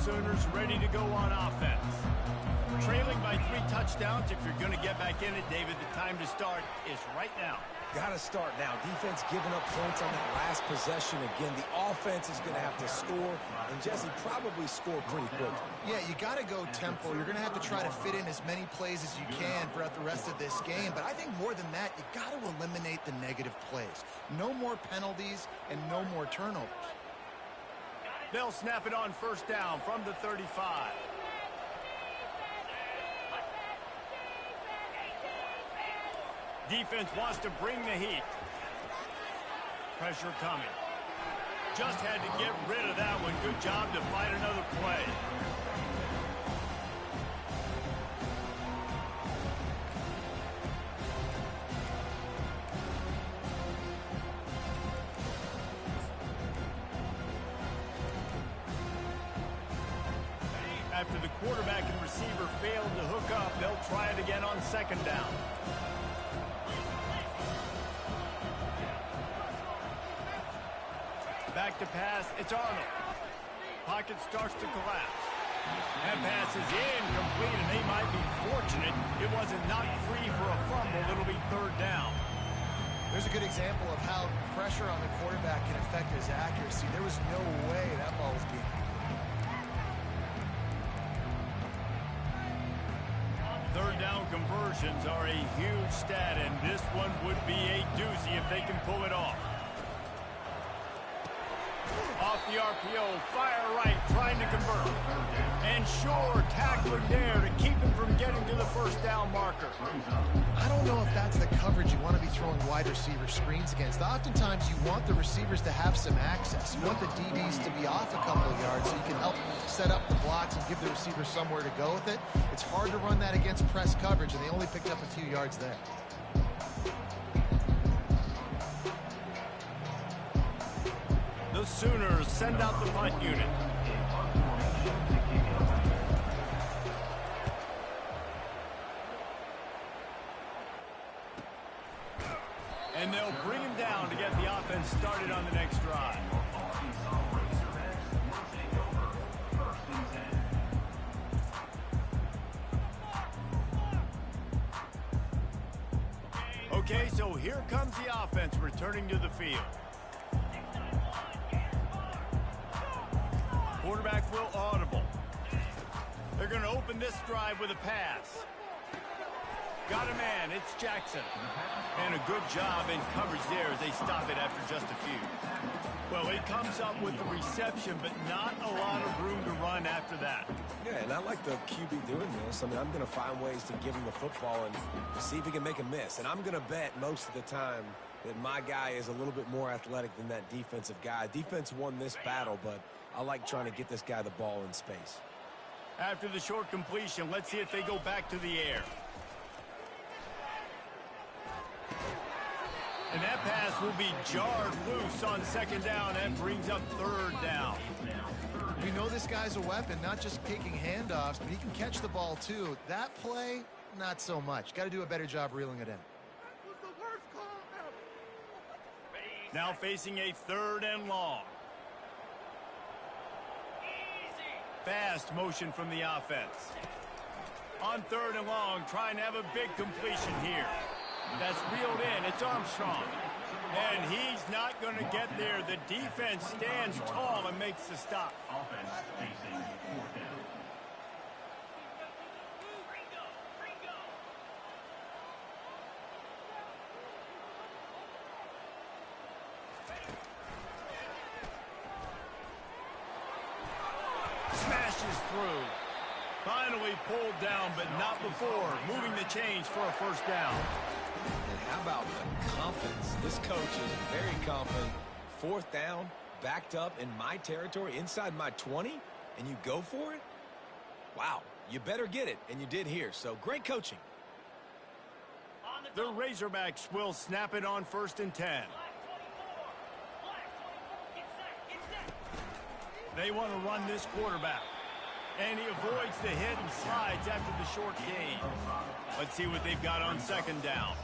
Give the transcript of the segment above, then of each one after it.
Sooners ready to go on offense. Trailing by 3 touchdowns. If you're going to get back in it, David, the time to start is right now. Got to start now. Defense giving up points on that last possession. Again, the offense is going to have to score, and Jesse probably score pretty quickly. Yeah, you got to go tempo. You're going to have to try to fit in as many plays as you can throughout the rest of this game. But I think more than that, you got to eliminate the negative plays. No more penalties and no more turnovers. They'll snap it on first down from the 35. Defense wants to bring the heat. Pressure coming. Just had to get rid of that one. Good job to find another play. After the quarterback and receiver failed to hook up, they'll try it again on second down. Back to pass, it's Arnold. Pocket starts to collapse. That pass is incomplete, and they might be fortunate it wasn't knocked free for a fumble. It'll be third down. There's a good example of how pressure on the quarterback can affect his accuracy. There was no way that ball was being Third down conversions are a huge stat, and this one would be a doozy if they can pull it off. Off the RPO, fire right, trying to convert. And sure, tackler there to keep him from getting to the first down marker. I don't know if that's the coverage you want to be throwing wide receiver screens against. Oftentimes, you want the receivers to have some access. You want the DBs to be off a couple of yards so you can help set up the blocks and give the receiver somewhere to go with it. It's hard to run that against press coverage, and they only picked up a few yards there. The Sooners send out the punt unit. And they'll bring him down to get the offense started on the next drive. Okay, so here comes the offense returning to the field. Quarterback will audible. They're going to open this drive with a pass. Got a man. It's Jackson. And a good job in coverage there as they stop it after just a few. Well, he comes up with the reception, but not a lot of room to run after that. Yeah, and I like the QB doing this. I mean, I'm going to find ways to give him the football and see if he can make a miss. And I'm going to bet most of the time that my guy is a little bit more athletic than that defensive guy. Defense won this battle, but I like trying to get this guy the ball in space. After the short completion, let's see if they go back to the air. And that pass will be jarred loose on second down. That brings up third down. We know this guy's a weapon, not just taking handoffs, but he can catch the ball too. That play, not so much. Got to do a better job reeling it in. Now facing a third and long. Fast motion from the offense. On third and long, trying to have a big completion here. That's reeled in. It's Armstrong. And he's not going to get there. The defense stands tall and makes the stop. Offense facing fourth down. Smashes through. Finally pulled down, but not before. Moving the chains for a first down. And how about the confidence? This coach is very confident. Fourth down, backed up in my territory, inside my 20, and you go for it? Wow, you better get it, and you did here. So great coaching. The Razorbacks will snap it on first and 10. They want to run this quarterback. And he avoids the hit and slides after the short gain. Let's see what they've got on second down.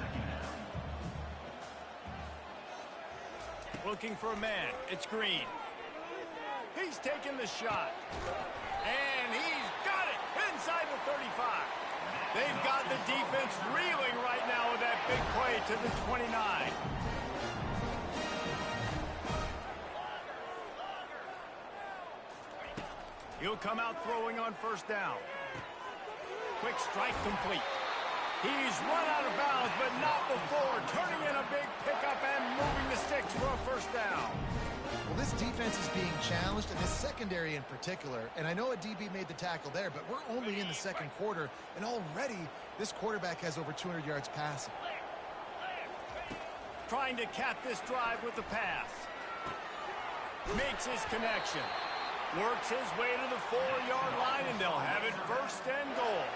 Looking for a man. It's Green. He He's taking the shot. And he's got it inside the 35. They've got the defense reeling right now with that big play to the 29. He'll come out throwing on first down. Quick strike complete. He's run out of bounds, but not before turning in a big pickup and moving the sticks for a first down. Well, this defense is being challenged, and this secondary in particular. And I know a DB made the tackle there, but we're only in the second quarter, and already this quarterback has over 200 yards passing. Trying to cap this drive with the pass. Makes his connection. Works his way to the 4-yard line, and they'll have it first and goal.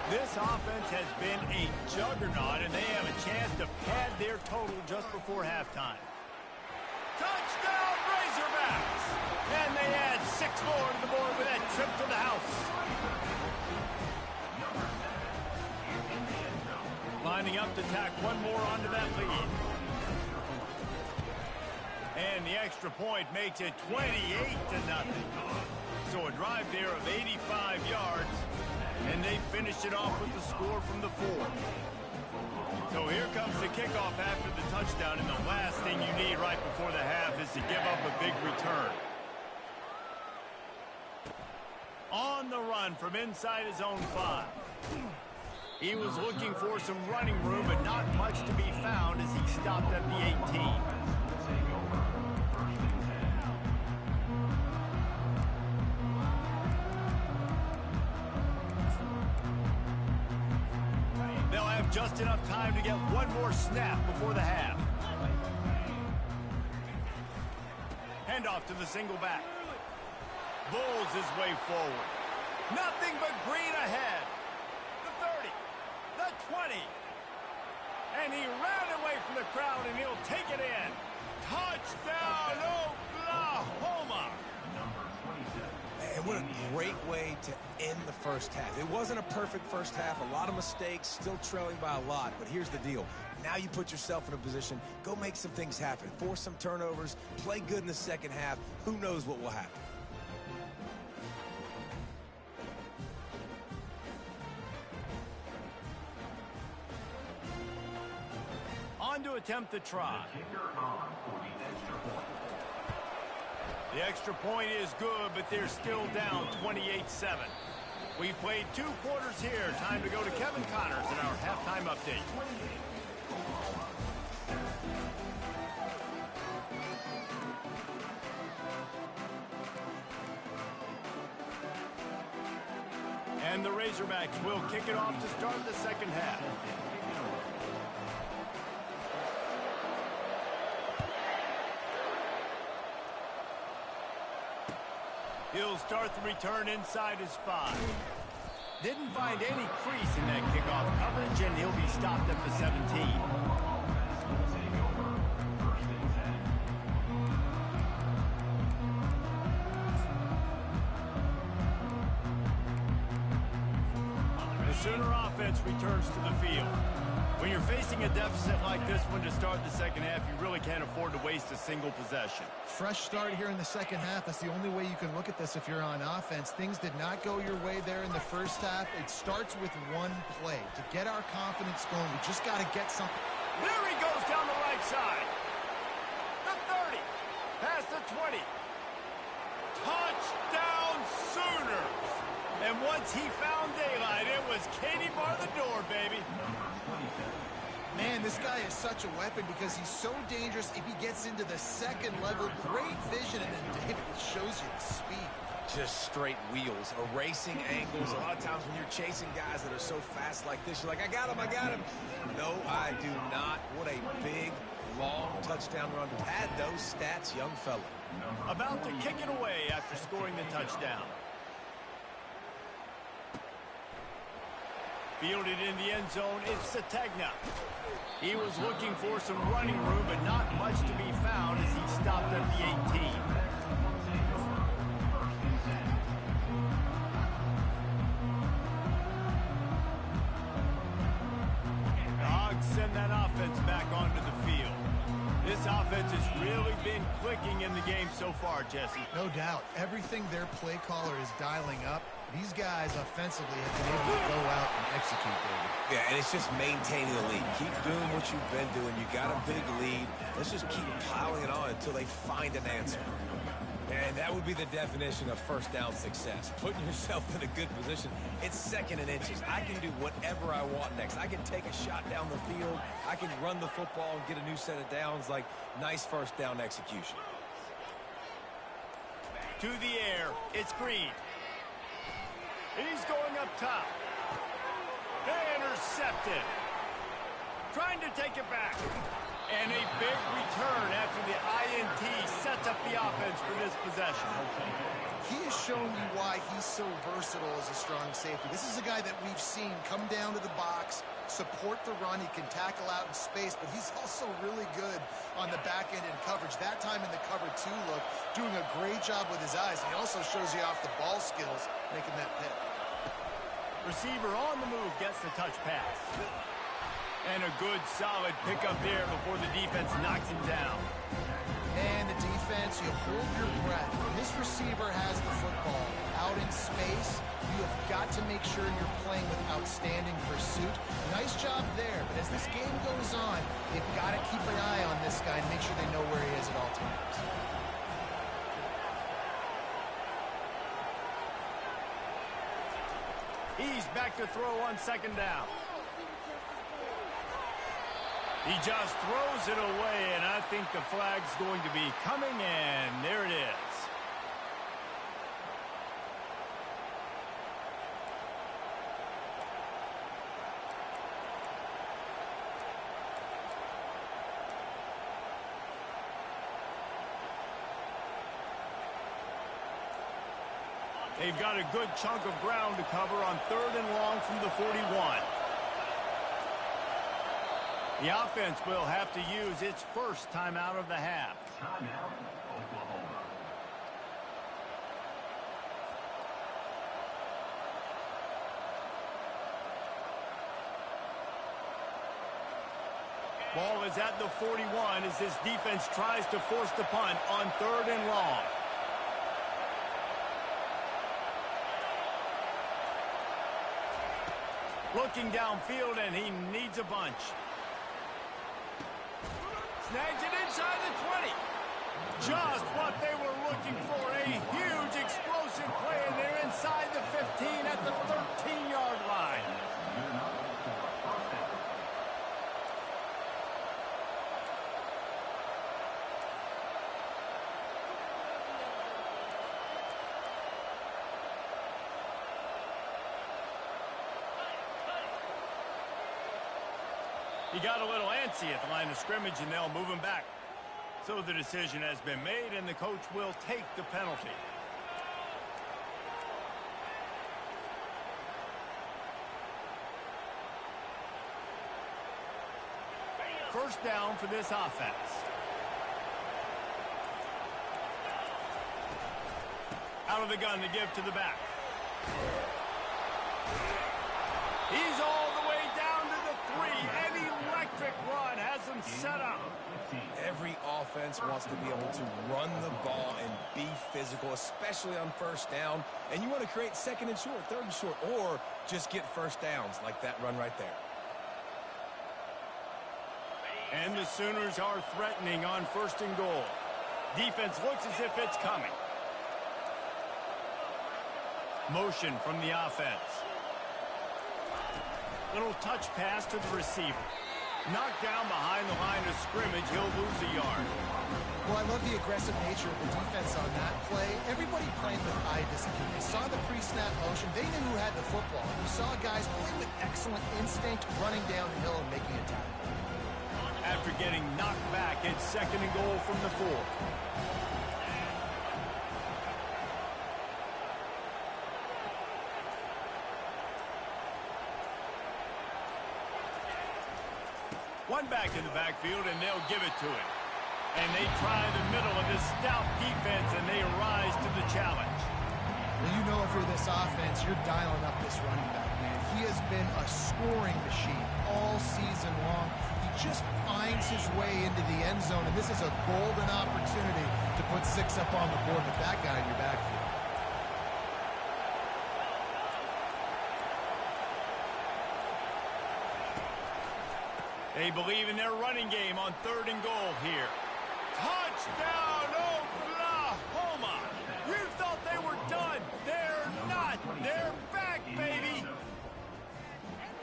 This offense has been a juggernaut, and they have a chance to pad their total just before halftime. Touchdown, Razorbacks! And they add 6 more to the board with that trip to the house. Lining up to tack one more onto that lead. And the extra point makes it 28-0. So a drive there of 85 yards, and they finished it off with the score from the 4. So here comes the kickoff after the touchdown, and the last thing you need right before the half is to give up a big return. On the run from inside his own 5. He was looking for some running room, but not much to be found as he stopped at the 18. Just enough time to get one more snap before the half. Handoff to the single back. Bulls his way forward. Nothing but green ahead. The 30. The 20. And he ran away from the crowd, and he'll take it in. Touchdown, Oklahoma! And what a great way to end the first half. It wasn't a perfect first half, a lot of mistakes, still trailing by a lot, but here's the deal. Now you put yourself in a position, go make some things happen, force some turnovers, play good in the second half. Who knows what will happen? On to attempt the try. The extra point is good, but they're still down 28-7. We've played 2 quarters here. Time to go to Kevin Connors in our halftime update. And the Razorbacks will kick it off to start the second half. He'll start the return inside his 5. Didn't find any crease in that kickoff coverage, and he'll be stopped at the 17. The Sooner offense returns to the field. When you're facing a deficit like this one to start the second half, you really can't afford to waste a single possession. Fresh start here in the second half. That's the only way you can look at this if you're on offense. Things did not go your way there in the first half. It starts with one play. To get our confidence going, we just got to get something. There he goes down the right side. The 30. Past the 20. Touchdown Sooners. And once he found daylight, it was Katie bar the door, baby. Man, this guy is such a weapon because he's so dangerous if he gets into the second level. Great vision, and then David shows you the speed. Just straight wheels, erasing angles. A lot of times when you're chasing guys that are so fast like this, you're like, I got him, I got him. No, I do not. What a big, long touchdown run. Pad those stats, young fella. About to kick it away after scoring the touchdown. Fielded in the end zone, it's Sategna. He was looking for some running room, but not much to be found as he stopped at the 18. Dogs send that offense back onto the field. This offense offense has really been clicking in the game so far, Jesse. No doubt. Everything their play caller is dialing up, these guys offensively have been able to go out and execute, David. Yeah, and it's just maintaining the lead. Keep doing what you've been doing. You got a big lead. Let's just keep piling it on until they find an answer. And that would be the definition of first down success. Putting yourself in a good position. It's second and inches. I can do whatever I want next. I can take a shot down the field. I can run the football and get a new set of downs. Like, nice first down execution. To the air. It's Green. He's going up top. Intercepted. Trying to take it back. And a big return after the INT sets up the offense for this possession. He has shown you why he's so versatile as a strong safety. This is a guy that we've seen come down to the box, support the run. He can tackle out in space, but he's also really good on the back end in coverage. That time in the cover two look, doing a great job with his eyes. He also shows you off the ball skills, making that pick. Receiver on the move gets the touch pass. And a good, solid pickup there before the defense knocks him down. And the defense, you hold your breath. This receiver has the football out in space. You have got to make sure you're playing with outstanding pursuit. Nice job there, but as this game goes on, you've got to keep an eye on this guy and make sure they know where he is at all times. He's back to throw on second down. He just throws it away, and I think the flag's going to be coming, and there it is. They've got a good chunk of ground to cover on third and long from the 41. The offense will have to use its first timeout of the half. Timeout, Oklahoma. Ball is at the 41 as this defense tries to force the punt on third and long. Looking downfield, and he needs a bunch. Snags it inside the 20. Just what they were looking for. A huge explosive play, and they're inside the 15 at the 13-yard line. He got a little antsy at the line of scrimmage, and they'll move him back. So the decision has been made, and the coach will take the penalty. First down for this offense. Out of the gun to give to the back. He's all the way down to the 3. An electric run has him set up. Every offense wants to be able to run the ball and be physical, especially on first down. And you want to create second and short, third and short, or just get first downs like that run right there. And the Sooners are threatening on first and goal. Defense looks as if it's coming. Motion from the offense. Little touch pass to the receiver. Knocked down behind the line of scrimmage. He'll lose a yard. Well, I love the aggressive nature of the defense on that play. Everybody playing with eye discipline. They saw the pre-snap motion. They knew who had the football. You saw guys playing with excellent instinct, running downhill and making a tackle. After getting knocked back, it's second and goal from the 4. One back in the backfield, and they'll give it to him. And they try the middle of this stout defense, and they rise to the challenge. Well, you know if you're this offense, you're dialing up this running back, man. He has been a scoring machine all season long. He just finds his way into the end zone, and this is a golden opportunity to put 6 up on the board with that guy in your backfield. They believe in their running game on 3rd and goal here. Touchdown, Oklahoma! You thought they were done. They're not. They're back, baby.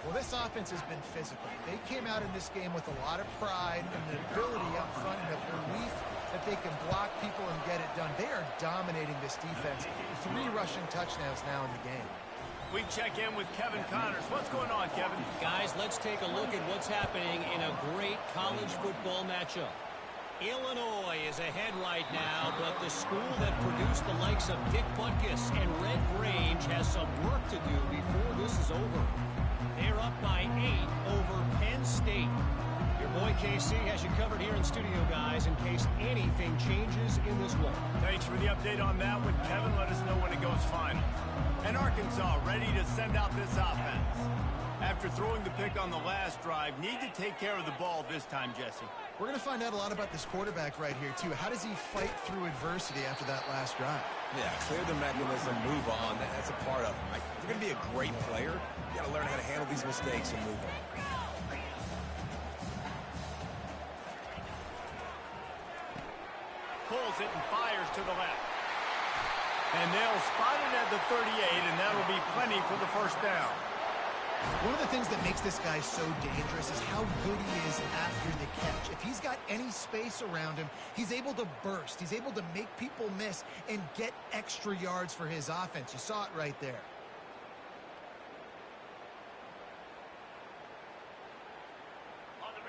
Well, this offense has been physical. They came out in this game with a lot of pride and the ability up front and the belief that they can block people and get it done. They are dominating this defense. 3 rushing touchdowns now in the game. We check in with Kevin Connors. What's going on, Kevin? Guys, let's take a look at what's happening in a great college football matchup. Illinois is ahead right now, but the school that produced the likes of Dick Butkus and Red Grange has some work to do before this is over. They're up by 8 over Penn State. Your boy KC has you covered here in studio, guys, in case anything changes in this one. Thanks for the update on that one, Kevin. Let us know when it goes final. And Arkansas ready to send out this offense. After throwing the pick on the last drive, need to take care of the ball this time, Jesse. We're going to find out a lot about this quarterback right here, too. How does he fight through adversity after that last drive? Yeah, clear the mechanism, move on. That's a part of it, right? If you're going to be a great player, you got to learn how to handle these mistakes and move on. Pulls it and fires to the left. And they'll spot it at the 38, and that'll be plenty for the first down. One of the things that makes this guy so dangerous is how good he is after the catch. If he's got any space around him, he's able to burst. He's able to make people miss and get extra yards for his offense. You saw it right there.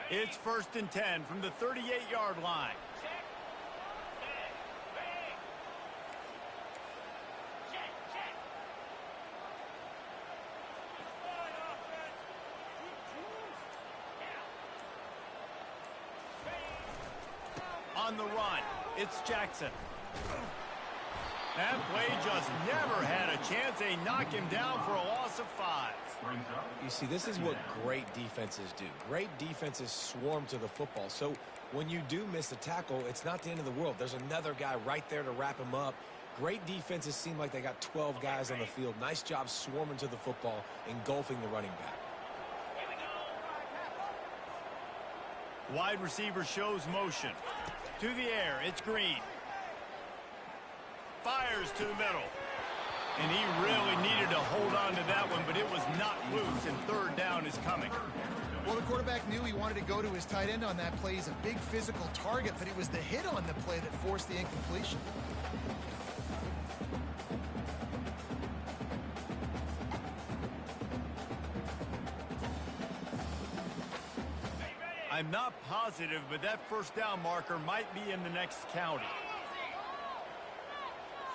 It's 1st and 10 from the 38-yard line. On the run, it's Jackson. That play just never had a chance. They knock him down for a loss of 5. You see, this is what great defenses do. Great defenses swarm to the football. So when you do miss a tackle, it's not the end of the world. There's another guy right there to wrap him up. Great defenses seem like they got 12 guys on the field. Nice job swarming to the football, engulfing the running back. Wide receiver shows motion. To the air, it's Green. Fires to the middle. And he really needed to hold on to that one, but it was not loose, and 3rd down is coming. Well, the quarterback knew he wanted to go to his tight end on that play. He's a big physical target, but it was the hit on the play that forced the incompletion. I'm not positive, but that 1st down marker might be in the next county.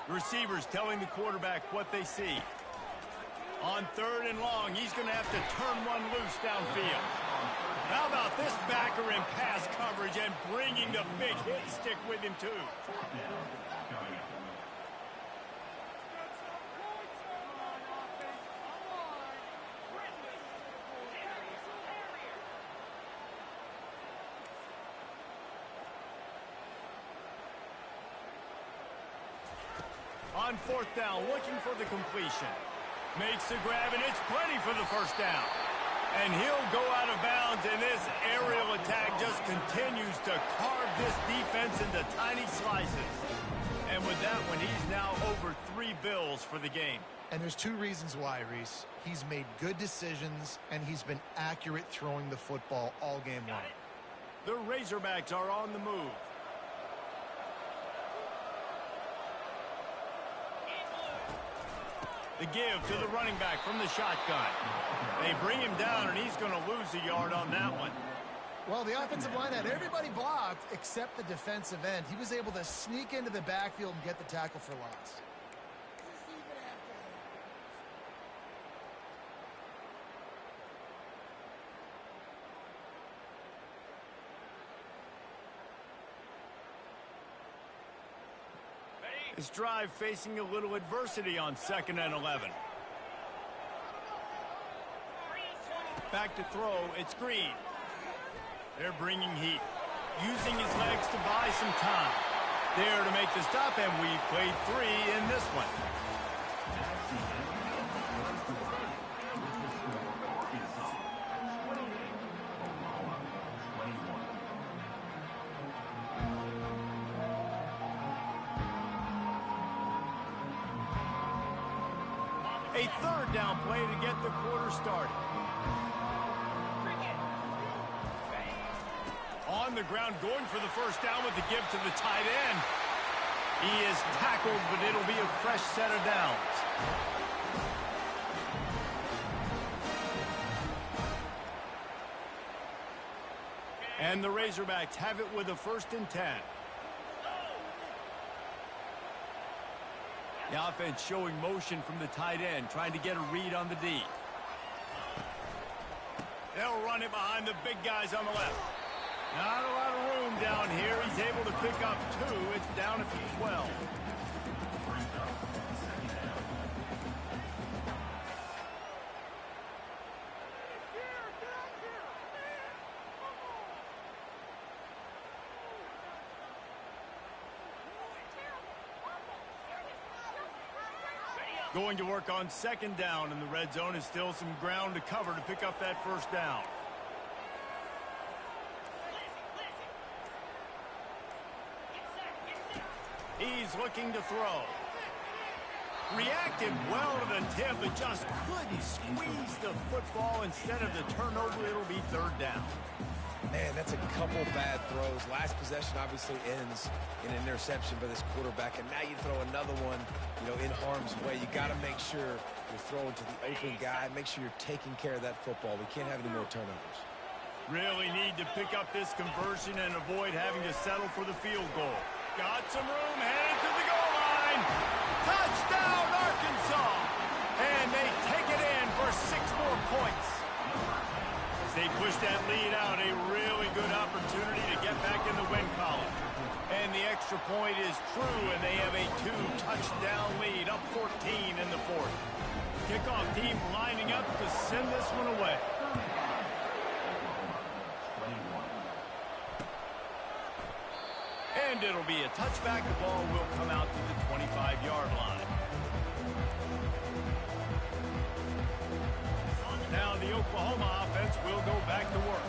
Receivers telling the quarterback what they see. On 3rd and long, he's going to have to turn one loose downfield. How about this backer in pass coverage and bringing the big hit stick with him, too? On 4th down, looking for the completion. Makes the grab, and it's plenty for the 1st down. And he'll go out of bounds, and this aerial attack just continues to carve this defense into tiny slices. And with that one, he's now over 3 bills for the game. And there's 2 reasons why, Reese. He's made good decisions, and he's been accurate throwing the football all game long. The Razorbacks are on the move. The give to the running back from the shotgun. They bring him down, and he's going to lose a yard on that one. Well, the offensive line had everybody blocked except the defensive end. He was able to sneak into the backfield and get the tackle for loss. This drive facing a little adversity on 2nd and 11. Back to throw, it's Green. They're bringing heat, using his legs to buy some time. There to make the stop, and we've played 3 in this one. A third down play to get the quarter started. On the ground, going for the first down with the give to the tight end. He is tackled, but it'll be a fresh set of downs. And the Razorbacks have it with a 1st and 10. The offense showing motion from the tight end, trying to get a read on the D. They'll run it behind the big guys on the left. Not a lot of room down here. He's able to pick up 2. It's down at the 12. Going to work on 2nd down in the red zone. Is still some ground to cover to pick up that 1st down. He's looking to throw. Reacted well to the tip, but just couldn't squeeze the football. Instead of the turnover, it'll be 3rd down. Man, that's a couple bad throws. Last possession obviously ends in an interception by this quarterback, and now you throw another one, in harm's way. You got to make sure you're throwing to the open guy. Make sure you're taking care of that football. We can't have any more turnovers. Really need to pick up this conversion and avoid having to settle for the field goal. Got some room, headed to the goal line. Touchdown, Arkansas! And they take it in for 6 more points. As they push that lead out, a really good opportunity to get back in the win column. And the extra point is true, and they have a 2-touchdown lead, up 14 in the 4th. Kickoff team lining up to send this one away. And it'll be a touchback. The ball will come out to the 25-yard line. Now the Oklahoma offense will go back to work.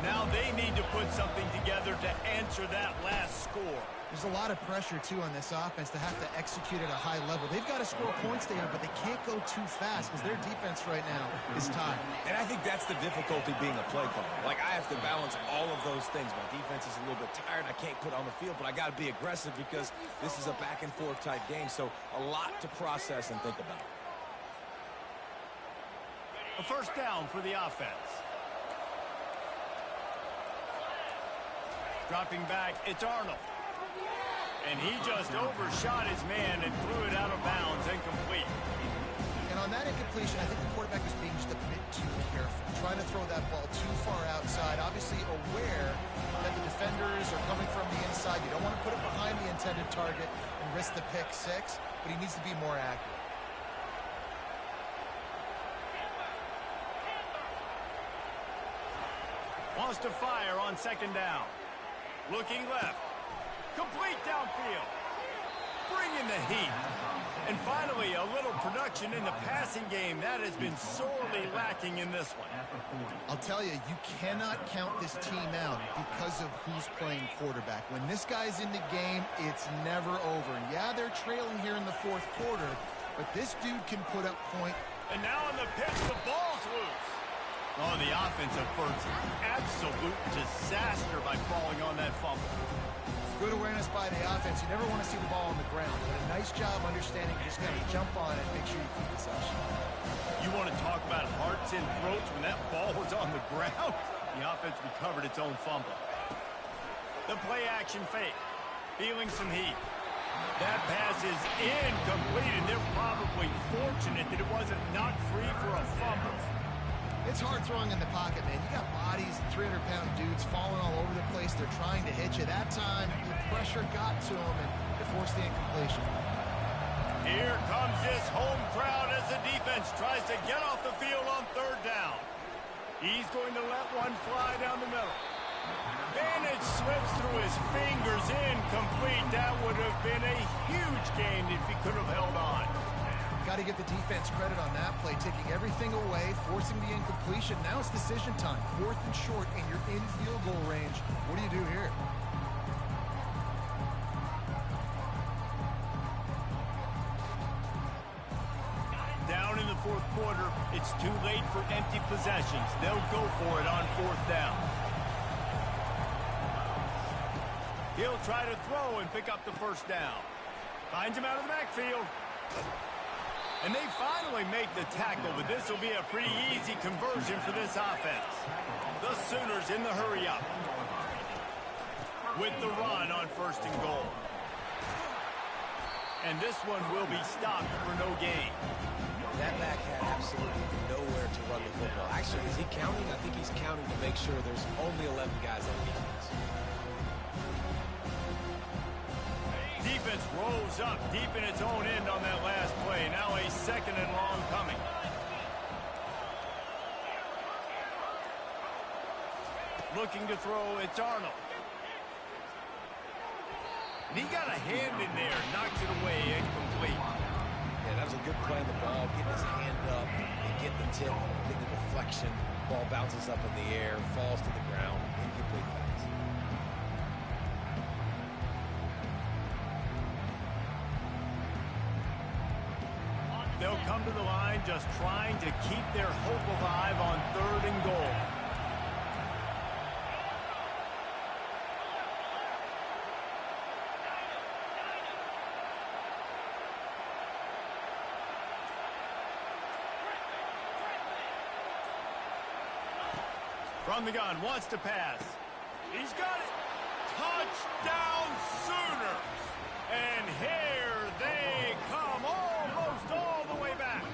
Now they need to put something together to answer that last score. There's a lot of pressure, too, on this offense to have to execute at a high level. They've got to score points there, but they can't go too fast because their defense right now is tired. And I think that's the difficulty being a play caller. Like, I have to balance all of those things. My defense is a little bit tired. I can't put on the field, but I got to be aggressive because this is a back-and-forth type game. So a lot to process and think about. A 1st down for the offense. Dropping back, it's Arnold. And he just overshot his man and threw it out of bounds, incomplete. And on that incompletion, I think the quarterback was being just a bit too careful, trying to throw that ball too far outside, obviously aware that the defenders are coming from the inside. You don't want to put it behind the intended target and risk the pick 6, but he needs to be more accurate. Wants to fire on 2nd down. Looking left. Complete downfield. Bringing the heat. And finally, a little production in the passing game. That has been sorely lacking in this one. I'll tell you, you cannot count this team out because of who's playing quarterback. When this guy's in the game, it's never over. And yeah, they're trailing here in the 4th quarter, but this dude can put up point. And now on the pitch, the ball's loose. Oh, the offensive first. Absolute disaster by falling on that fumble. Good awareness by the offense. You never want to see the ball on the ground, but a nice job understanding you just got to jump on it and make sure you keep possession. You want to talk about hearts and throats when that ball was on the ground? The offense recovered its own fumble. The play-action fake. Feeling some heat. That pass is incomplete, and they're probably fortunate that it wasn't knocked free for a fumble. It's hard throwing in the pocket, man. You got bodies, 300-pound dudes falling all over the place. They're trying to hit you. That time, the pressure got to them, and it forced the incompletion. Here comes this home crowd as the defense tries to get off the field on 3rd down. He's going to let one fly down the middle. And it slips through his fingers, incomplete. That would have been a huge gain if he could have held on. Got to give the defense credit on that play, taking everything away, forcing the incompletion. Now it's decision time. 4th and short, and you're in field goal range. What do you do here? Down in the 4th quarter, it's too late for empty possessions. They'll go for it on 4th down. He'll try to throw and pick up the 1st down. Finds him out of the backfield. And they finally make the tackle, but this will be a pretty easy conversion for this offense. The Sooners in the hurry-up with the run on 1st and goal. And this one will be stopped for no gain. That back had absolutely nowhere to run the football. Actually, is he counting? I think he's counting to make sure there's only 11 guys on defense. Defense rolls up deep in its own end on that last play. Now a 2nd and long coming. Looking to throw, it's Arnold. And he got a hand in there, knocks it away, incomplete. Yeah, that was a good play on the ball, getting his hand up, and get the tip, get the deflection. Ball bounces up in the air, falls to the ground, incomplete pass. They'll come to the line just trying to keep their hope alive on 3rd and goal. From the gun, wants to pass. He's got it. Touchdown Sooners. And here they come, almost all the way back.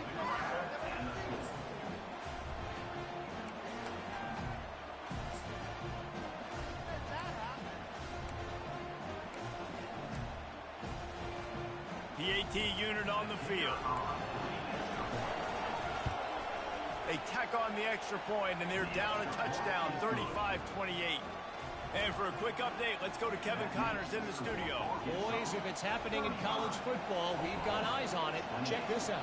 PAT unit on the field. They tack on the extra point, and they're down a touchdown, 35-28. And for a quick update, let's go to Kevin Connors in the studio. Boys, if it's happening in college football, we've got eyes on it. Check this out.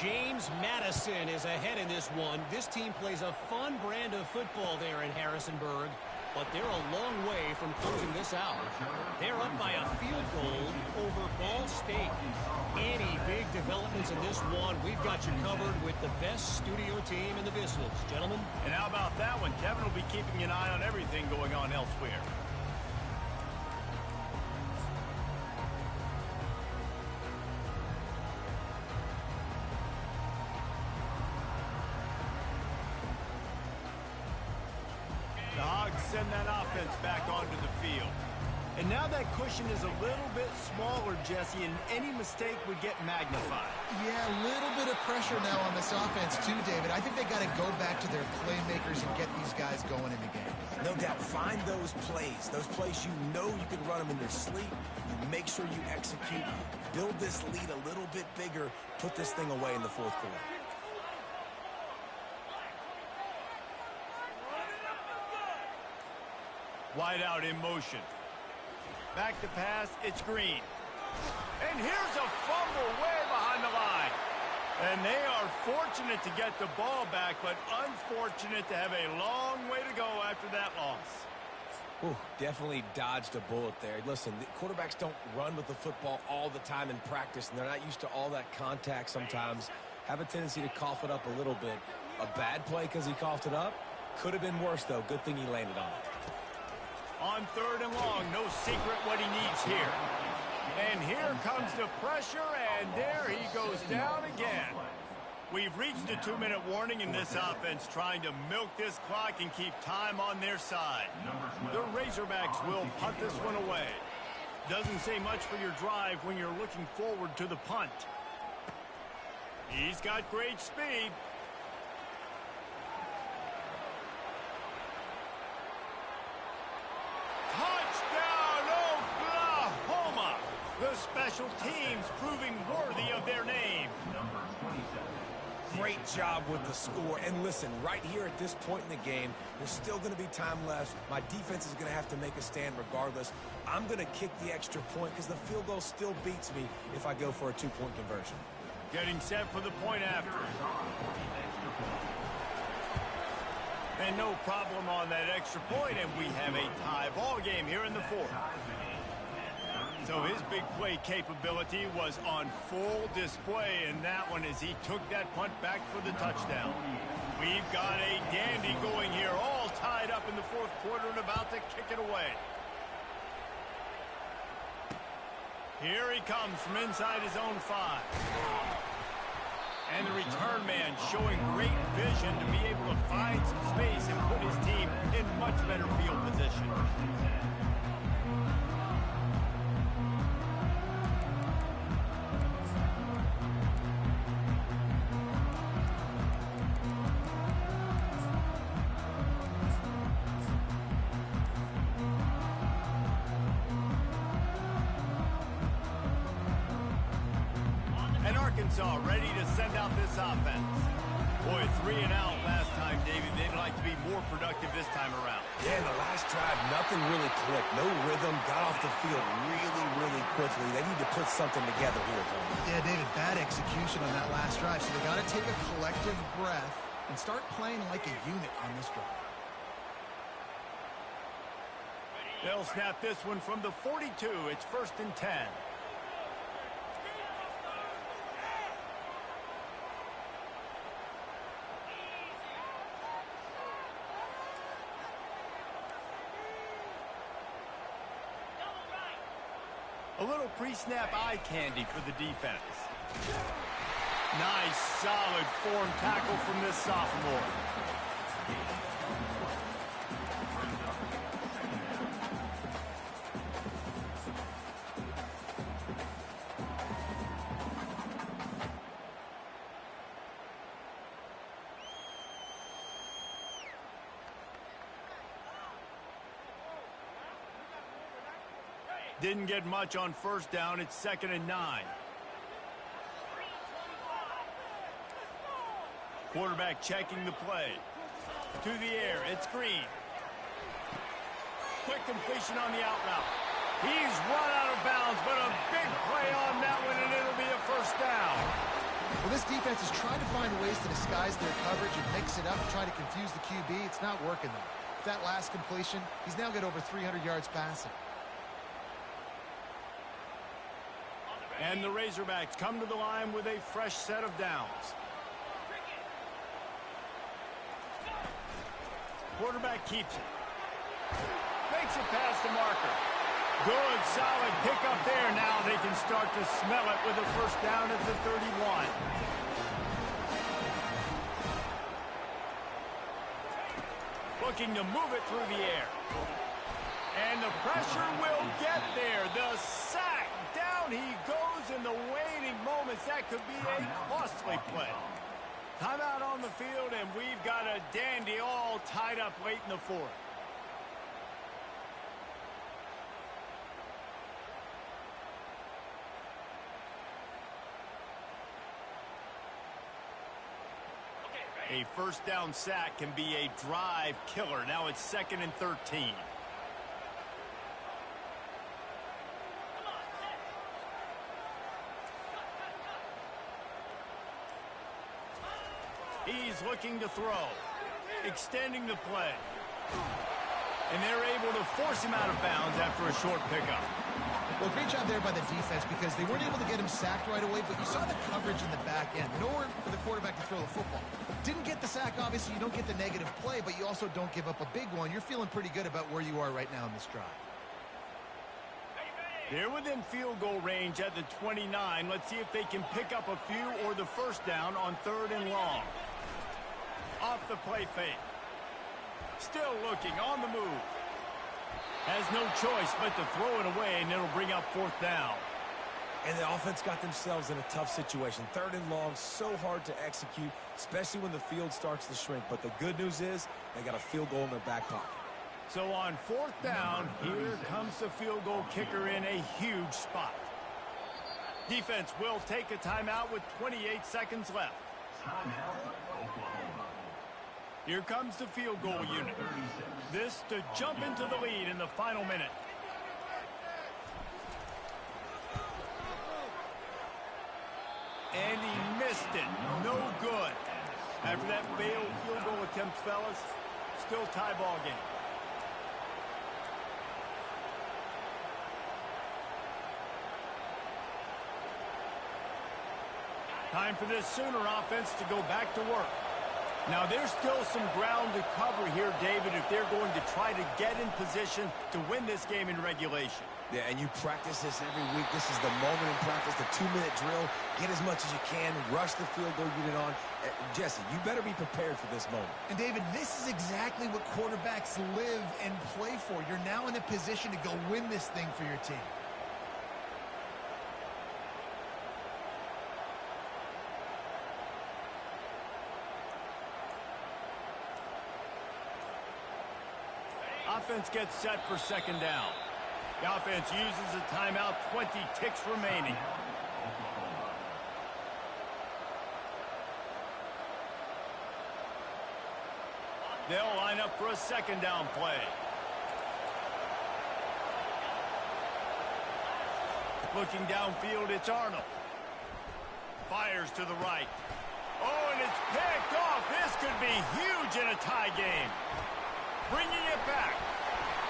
James Madison is ahead in this one. This team plays a fun brand of football there in Harrisonburg, but they're a long way from closing this out. They're up by a field goal over Ball State. Any big developments in this one, we've got you covered with the best studio team in the business. Gentlemen. And how about that one? Kevin will be keeping an eye on everything going on elsewhere. The Hogs send that offense back onto the field. And now that cushion is a little bit smaller, Jesse, and any mistake would get magnified. Yeah, a little bit of pressure now on this offense too, David. I think they got to go back to their playmakers and get these guys going in the game. No doubt, find those plays you know you can run them in your sleep. You make sure you execute, build this lead a little bit bigger, put this thing away in the 4th quarter. Wide out in motion. Back to pass, it's Green. And here's a fumble way behind the line. And they are fortunate to get the ball back, but unfortunate to have a long way to go after that loss. Ooh, definitely dodged a bullet there. Listen, the quarterbacks don't run with the football all the time in practice, and they're not used to all that contact sometimes. Have a tendency to cough it up a little bit. A bad play because he coughed it up? Could have been worse, though. Good thing he landed on it. On 3rd and long, no secret what he needs here. And here comes the pressure, and there he goes down again. We've reached a 2-minute warning in this offense, trying to milk this clock and keep time on their side. The Razorbacks will punt this one away. Doesn't say much for your drive when you're looking forward to the punt. He's got great speed. The special teams proving worthy of their name. great job with the score. And listen, right here at this point in the game, there's still going to be time left. My defense is going to have to make a stand regardless. I'm going to kick the extra point because the field goal still beats me if I go for a two-point conversion. Getting set for the point after. And no problem on that extra point, and we have a tie ball game here in the fourth. So his big play capability was on full display in that one as he took that punt back for the touchdown. We've got a dandy going here, all tied up in the fourth quarter and about to kick it away. Here he comes from inside his own 5. And the return man showing great vision to be able to find some space and put his team in much better field position. Ncaa ready to send out this offense. Boy, 3 and out last time, David. They'd like to be more productive this time around. Yeah, the last drive, nothing really clicked. No rhythm, got off the field really quickly. They need to put something together here, Tony. Yeah, David, bad execution on that last drive. So they got to take a collective breath and start playing like a unit on this drive. They'll snap this one from the 42. It's 1st and 10. A little pre-snap eye candy for the defense. Nice, solid form tackle from this sophomore. Didn't get much on 1st down. It's 2nd and 9. Quarterback checking the play. To the air. It's Green. Quick completion on the out route. He's run out of bounds, but a big play on that one, and it'll be a 1st down. Well, this defense is trying to find ways to disguise their coverage and mix it up, try to confuse the QB. It's not working, though. That last completion, he's now got over 300 yards passing. And the Razorbacks come to the line with a fresh set of downs. Quarterback keeps it. Makes it past the marker. Good, solid pickup there. Now they can start to smell it with a 1st down at the 31. Looking to move it through the air. And the pressure will get there. The sack. Down he goes in the waning moments. That could be a costly play. Timeout on the field, and we've got a dandy all tied up late in the 4th. A 1st down sack can be a drive killer. Now it's 2nd and 13. He's looking to throw. Extending the play. And they're able to force him out of bounds after a short pickup. Well, great job there by the defense because they weren't able to get him sacked right away, but you saw the coverage in the back end. Nowhere for the quarterback to throw the football. Didn't get the sack, obviously. You don't get the negative play, but you also don't give up a big one. You're feeling pretty good about where you are right now in this drive. They're within field goal range at the 29. Let's see if they can pick up a few or the 1st down on 3rd and long. Off the play fake. Still looking on the move. Has no choice but to throw it away, and it'll bring up 4th down. And the offense got themselves in a tough situation. 3rd and long, so hard to execute, especially when the field starts to shrink. But the good news is they got a field goal in their back pocket. So on 4th down, here comes the field goal kicker in a huge spot. Defense will take a timeout with 28 seconds left. Here comes the field goal unit. This to jump into the lead in the final minute. And he missed it. No good. After that failed field goal attempt, fellas, still tie ball game. Time for this Sooner offense to go back to work. Now, there's still some ground to cover here, David, if they're going to try to get in position to win this game in regulation. Yeah, and you practice this every week. This is the moment in practice, the 2-minute drill. Get as much as you can. Rush the field goal unit on. Jesse, you better be prepared for this moment. And, David, this is exactly what quarterbacks live and play for. You're now in a position to go win this thing for your team. Offense gets set for second down. The offense uses a timeout, 20 ticks remaining. They'll line up for a second down play. Looking downfield, it's Arnold. Fires to the right. Oh, and it's picked off. This could be huge in a tie game. Bringing it back.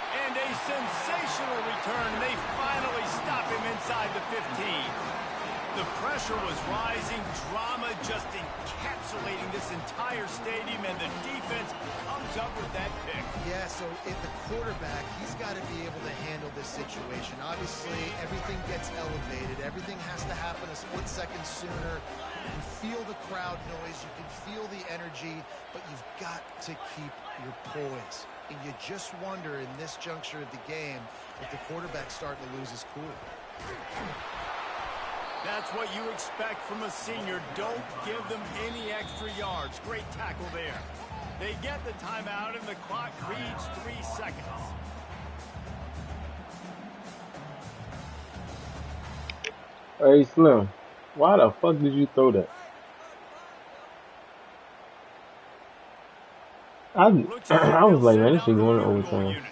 And a sensational return. They finally stop him inside the 15. The pressure was rising. Drama just encapsulating this entire stadium. And the defense comes up with that pick. Yeah, so the quarterback, he's got to be able to handle this situation. Obviously, everything gets elevated. Everything has to happen a split second sooner. You can feel the crowd noise. You can feel the energy. But you've got to keep your poise. And you just wonder in this juncture of the game if the quarterback's starting to lose his cool. That's what you expect from a senior. Don't give them any extra yards. Great tackle there. They get the timeout, and the clock reads 3 seconds. Hey, Slim, why the fuck did you throw that? I was like, man, this shit going to overtime.